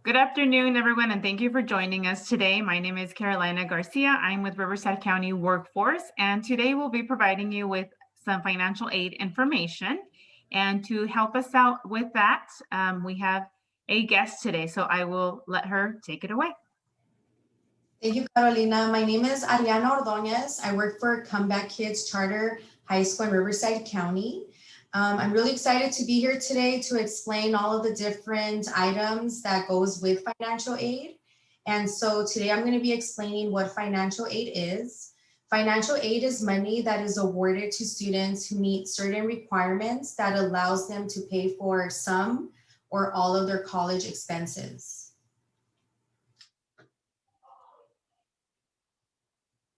Good afternoon, everyone, and thank you for joining us today. My name is Carolina Garcia. I'm with Riverside County Workforce, and today we'll be providing you with some financial aid information. And to help us out with that, we have a guest today, so I will let her take it away. Thank you, Carolina. My name is Ariana Ordonez. I work for Comeback Kids Charter High School in Riverside County. I'm really excited to be here today to explain all of the different items that goes with financial aid. And so today I'm going to be explaining what financial aid is. Financial aid is money that is awarded to students who meet certain requirements that allows them to pay for some or all of their college expenses.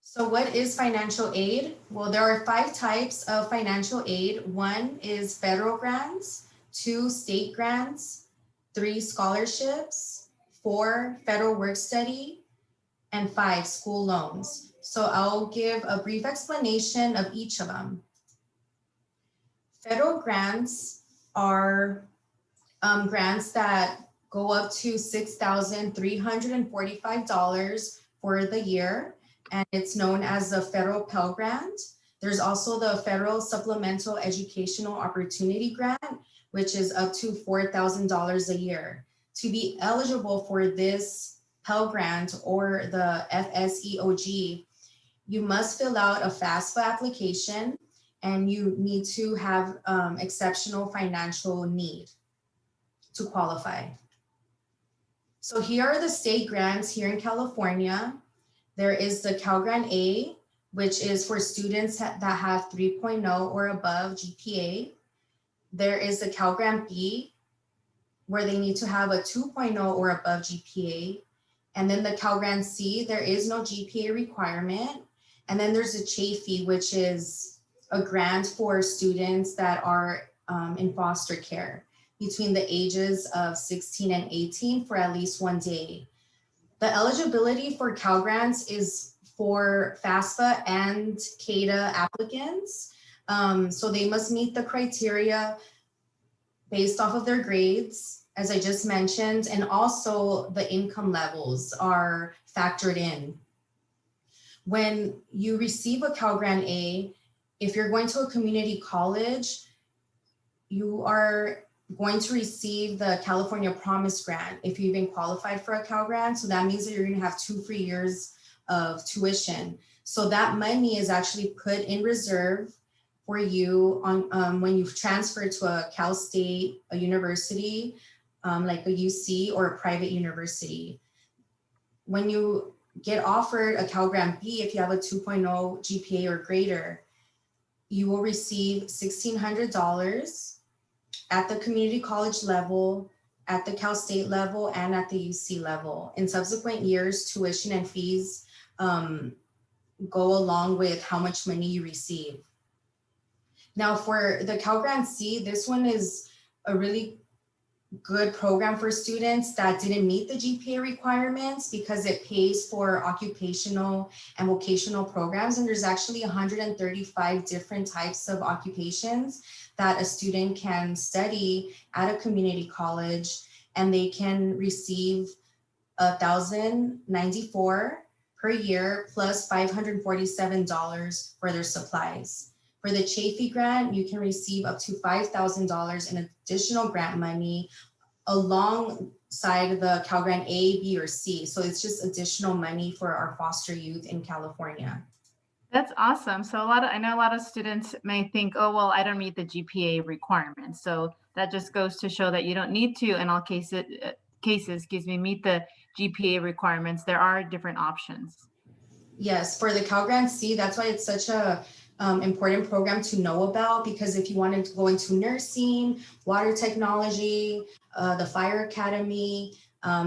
So what is financial aid? Well, there are 5 types of financial aid. 1 is federal grants, 2 state grants, 3 scholarships, 4 federal work study, and 5 school loans. So I'll give a brief explanation of each of them. Federal grants are grants that go up to $6,345 for the year, and it's known as the Federal Pell Grant. There's also the Federal Supplemental Educational Opportunity Grant, which is up to $4,000 a year. To be eligible for this Pell Grant or the FSEOG, you must fill out a FAFSA application, and you need to have exceptional financial need to qualify. So here are the state grants here in California. There is the Cal Grant A, which is for students that have 3.0 or above GPA. There is the Cal Grant B, where they need to have a 2.0 or above GPA. And then the Cal Grant C, there is no GPA requirement. And then there's the chaffee, which is a grant for students that are in foster care between the ages of 16 and 18 for at least 1 day. The eligibility for Cal Grants is for FAFSA and CADA applicants. So they must meet the criteria based off of their grades, as I just mentioned, and also the income levels are factored in. When you receive a Cal Grant A, if you're going to a community college, you are going to receive the California Promise Grant if you've been qualified for a Cal Grant. So that means that you're going to have 2 free years of tuition. So that money is actually put in reserve for you on when you transfer to a Cal State, a university, like a UC or a private university. When you get offered a Cal Grant B, if you have a 2.0 GPA or greater, you will receive $1,600 at the community college level, at the Cal State level, and at the UC level. In subsequent years, tuition and fees go along with how much money you receive. Now for the Cal Grant C, this one is a really good program for students that didn't meet the GPA requirements because it pays for occupational and vocational programs. And there's actually 135 different types of occupations that a student can study at a community college, and they can receive $1,094 per year plus $547 for their supplies. For the chaffee grant, you can receive up to $5,000 in additional grant money alongside the Cal Grant A, B, or C. So it's just additional money for our foster youth in California. That's awesome. So I know a lot of students may think, oh, well, I don't meet the GPA requirements. So that just goes to show that you don't need to, in all cases, meet the GPA requirements. There are different options. Yes, for the Cal Grant C, that's why it's such a important program to know about, because if you wanted to go into nursing, water technology, the fire academy,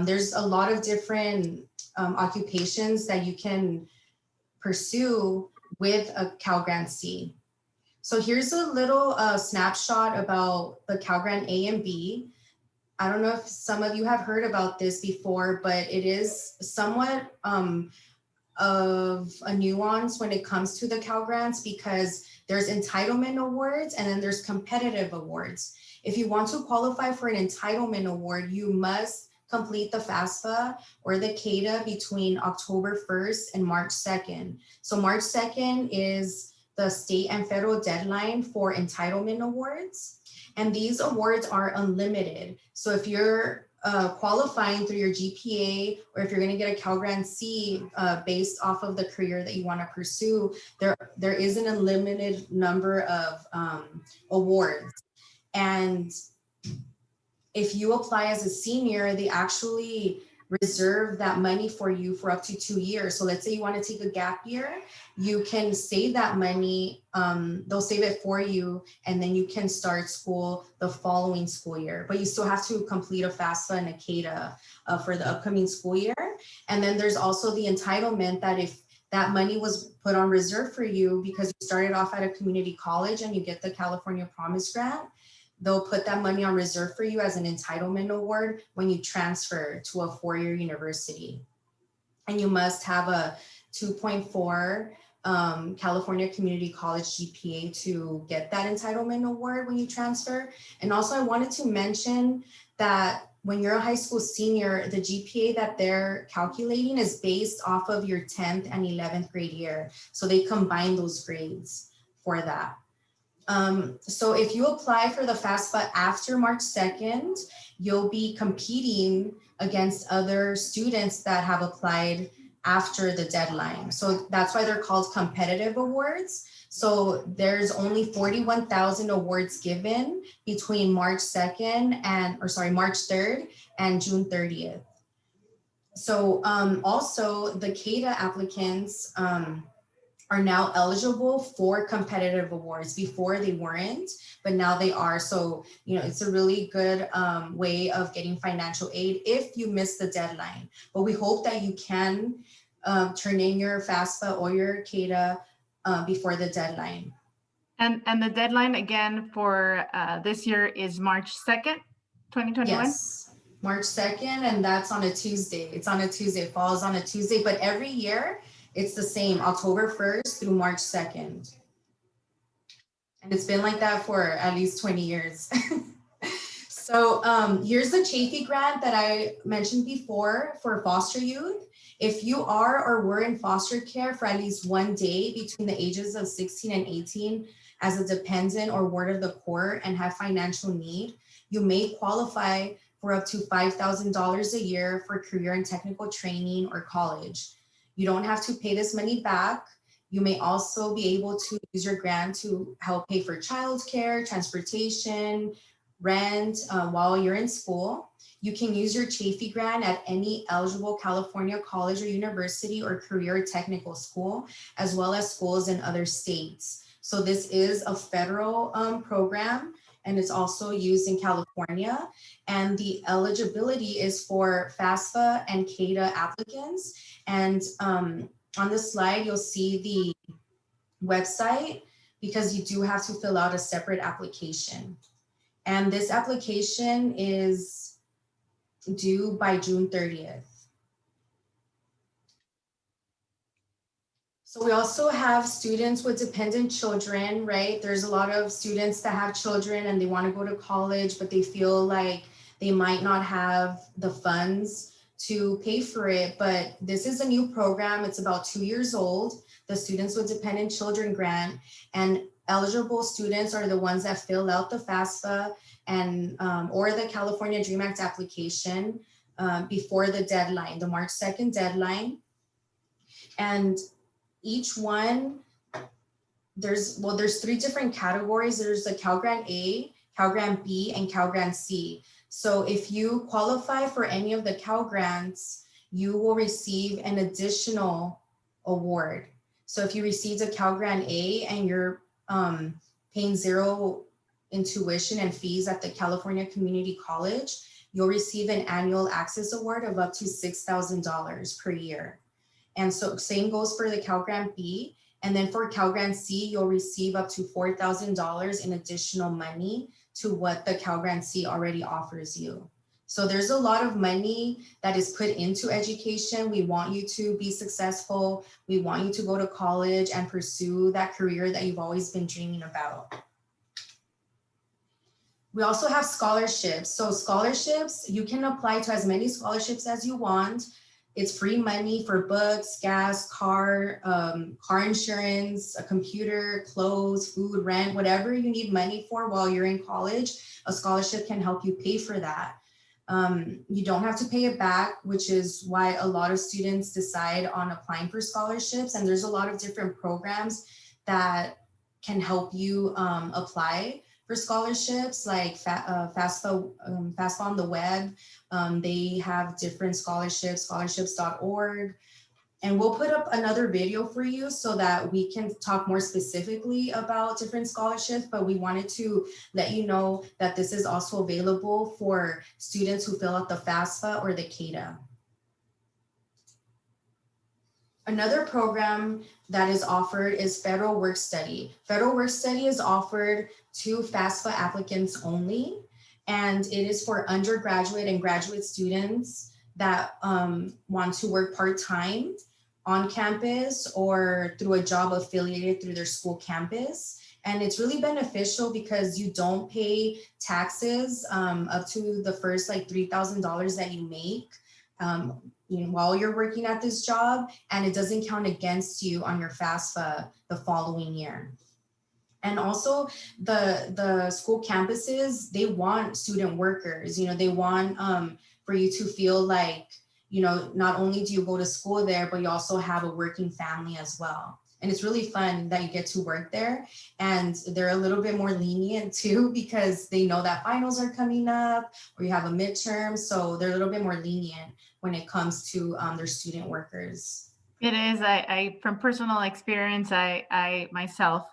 there's a lot of different occupations that you can pursue with a Cal Grant C. So here's a little snapshot about the Cal Grant A and B. I don't know if some of you have heard about this before, but it is somewhat of a nuance when it comes to the Cal Grants, because there's entitlement awards and then there's competitive awards. If you want to qualify for an entitlement award, you must complete the FAFSA or the CADA between October 1st and March 2nd. So March 2nd is the state and federal deadline for entitlement awards. And these awards are unlimited. So if you're qualifying through your GPA, or if you're going to get a Cal Grant C based off of the career that you want to pursue, there is an unlimited number of awards. And if you apply as a senior, they actually reserve that money for you for up to 2 years. So let's say you want to take a gap year, you can save that money. They'll save it for you, and then you can start school the following school year. But you still have to complete a FAFSA and a CADA for the upcoming school year. And then there's also the entitlement that if that money was put on reserve for you because you started off at a community college and you get the California Promise Grant, they'll put that money on reserve for you as an entitlement award when you transfer to a 4-year university. And you must have a 2.4 California Community College GPA to get that entitlement award when you transfer. And also I wanted to mention that when you're a high school senior, the GPA that they're calculating is based off of your 10th and 11th grade year. So they combine those grades for that. So if you apply for the FAFSA after March 2nd, you'll be competing against other students that have applied after the deadline. So that's why they're called competitive awards. So there's only 41,000 awards given between March 2nd March 3rd and June 30th. So also the CADA applicants are now eligible for competitive awards. Before they weren't, but now they are. So, it's a really good way of getting financial aid if you miss the deadline. But we hope that you can turn in your FAFSA or your CADA before the deadline. And the deadline again for this year is March 2nd, 2021? Yes, March 2nd, and that's on a Tuesday. It's on a Tuesday, it falls on a Tuesday, but every year it's the same, October 1st through March 2nd. And it's been like that for at least 20 years. So here's the chaffee grant that I mentioned before for foster youth. If you are or were in foster care for at least 1 day between the ages of 16 and 18 as a dependent or ward of the court and have financial need, you may qualify for up to $5,000 a year for career and technical training or college. You don't have to pay this money back. You may also be able to use your grant to help pay for childcare, transportation, rent while you're in school. You can use your chaffee grant at any eligible California college or university or career or technical school, as well as schools in other states. So this is a federal program, and it's also used in California. And the eligibility is for FAFSA and CADA applicants. And on this slide, you'll see the website, because you do have to fill out a separate application. And this application is due by June 30th. So we also have students with dependent children, right? There's a lot of students that have children and they want to go to college, but they feel like they might not have the funds to pay for it. But this is a new program. It's about 2 years old, the Students with Dependent Children grant, and eligible students are the ones that fill out the FAFSA and or the California Dream Act application before the deadline, the March 2nd deadline. And each one, there's 3 different categories. There's the Cal Grant A, Cal Grant B, and Cal Grant C. So if you qualify for any of the Cal Grants, you will receive an additional award. So if you received a Cal Grant A and you're paying $0 in tuition and fees at the California Community College, you'll receive an annual access award of up to $6,000 per year. And so same goes for the Cal Grant B. And then for Cal Grant C, you'll receive up to $4,000 in additional money to what the Cal Grant C already offers you. So there's a lot of money that is put into education. We want you to be successful. We want you to go to college and pursue that career that you've always been dreaming about. We also have scholarships. So scholarships, you can apply to as many scholarships as you want. It's free money for books, gas, car insurance, a computer, clothes, food, rent, whatever you need money for while you're in college. A scholarship can help you pay for that. You don't have to pay it back, which is why a lot of students decide on applying for scholarships. And there's a lot of different programs that can help you apply for scholarships, like FAFSA on the web. They have different scholarships, scholarships.org. And we'll put up another video for you so that we can talk more specifically about different scholarships, but we wanted to let you know that this is also available for students who fill out the FAFSA or the CADA. Another program that is offered is Federal Work Study. Federal Work Study is offered to FAFSA applicants only, and it is for undergraduate and graduate students that want to work part-time on campus or through a job affiliated through their school campus. And it's really beneficial because you don't pay taxes up to the first like $3,000 that you make while you're working at this job, and it doesn't count against you on your FAFSA the following year. And also the school campuses, they want student workers, they want for you to feel like, not only do you go to school there, but you also have a working family as well. And it's really fun that you get to work there. And they're a little bit more lenient too, because they know that finals are coming up or you have a midterm. So they're a little bit more lenient when it comes to their student workers. It is. I from personal experience, I myself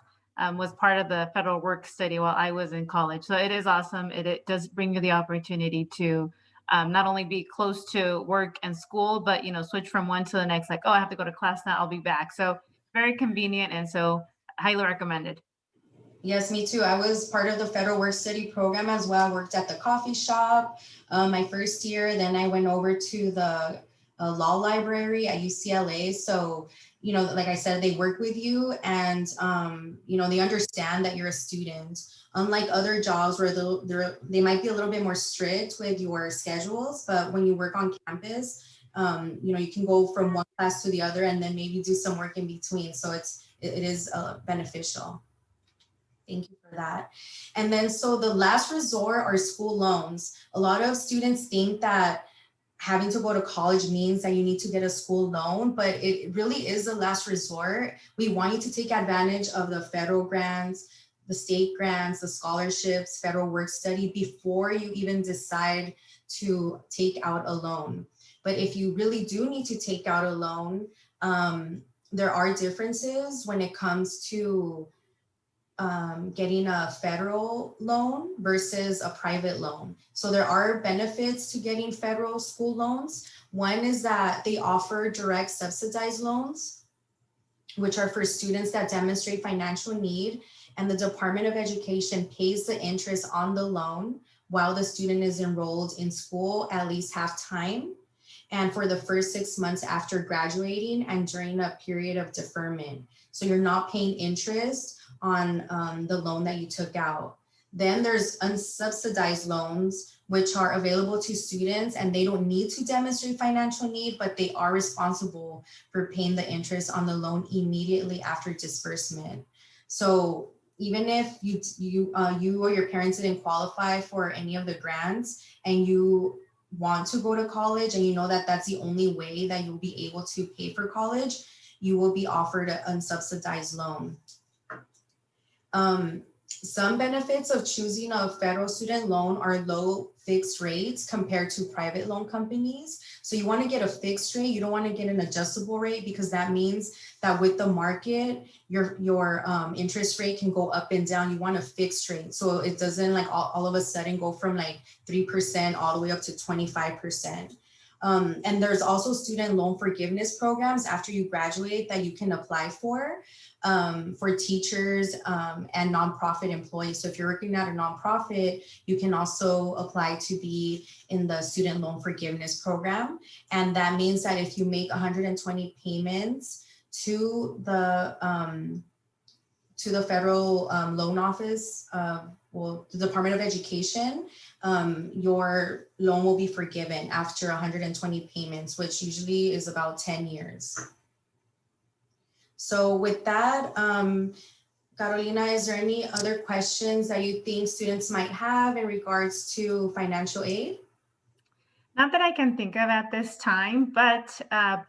was part of the federal work study while I was in college. So it is awesome. It does bring you the opportunity to not only be close to work and school, but switch from one to the next. Like, oh, I have to go to class now. I'll be back. So very convenient, and so highly recommended. Yes, me too. I was part of the Federal Work Study program as well. I worked at the coffee shop my first year. Then I went over to the law library at UCLA. So, like I said, they work with you and, they understand that you're a student. Unlike other jobs where they might be a little bit more strict with your schedules, but when you work on campus, you can go from one class to the other and then maybe do some work in between. So it is beneficial. Thank you for that. And then, so the last resort are school loans. A lot of students think that having to go to college means that you need to get a school loan, but it really is the last resort. We want you to take advantage of the federal grants, the state grants, the scholarships, federal work study before you even decide to take out a loan. But if you really do need to take out a loan, there are differences when it comes to getting a federal loan versus a private loan. So there are benefits to getting federal school loans. One is that they offer direct subsidized loans, which are for students that demonstrate financial need, and the Department of Education pays the interest on the loan while the student is enrolled in school at least half time, and for the first 6 months after graduating and during a period of deferment. So you're not paying interest on the loan that you took out. Then there's unsubsidized loans, which are available to students, and they don't need to demonstrate financial need, but they are responsible for paying the interest on the loan immediately after disbursement. So even if you or your parents didn't qualify for any of the grants and you want to go to college and you know that that's the only way that you'll be able to pay for college, you will be offered an unsubsidized loan. Some benefits of choosing a federal student loan are low fixed rates compared to private loan companies. So you want to get a fixed rate. You don't want to get an adjustable rate, because that means that with the market, your interest rate can go up and down. You want a fixed rate, so it doesn't like all of a sudden go from like 3% all the way up to 25%. And there's also student loan forgiveness programs after you graduate that you can apply for teachers and nonprofit employees. So if you're working at a nonprofit, you can also apply to be in the student loan forgiveness program. And that means that if you make 120 payments to to the federal loan office, well, the Department of Education, your loan will be forgiven after 120 payments, which usually is about 10 years. So with that, Carolina, is there any other questions that you think students might have in regards to financial aid? Not that I can think of at this time, but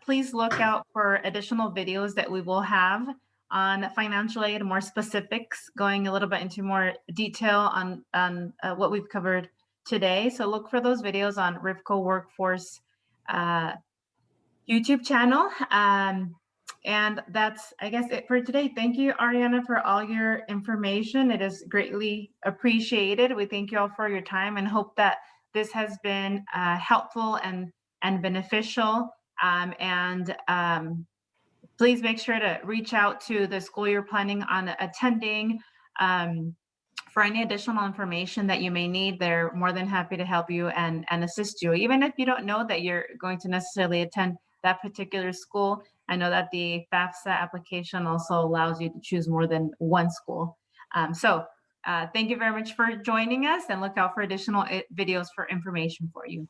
please look out for additional videos that we will have on financial aid, more specifics, going a little bit into more detail on what we've covered today. So look for those videos on Rivco Workforce YouTube channel. And that's, I guess, it for today. Thank you, Ariana, for all your information. It is greatly appreciated. We thank you all for your time and hope that this has been helpful and beneficial. Please make sure to reach out to the school you're planning on attending for any additional information that you may need. They're more than happy to help you and assist you. Even if you don't know that you're going to necessarily attend that particular school, I know that the FAFSA application also allows you to choose more than one school. Thank you very much for joining us, and look out for additional videos for information for you.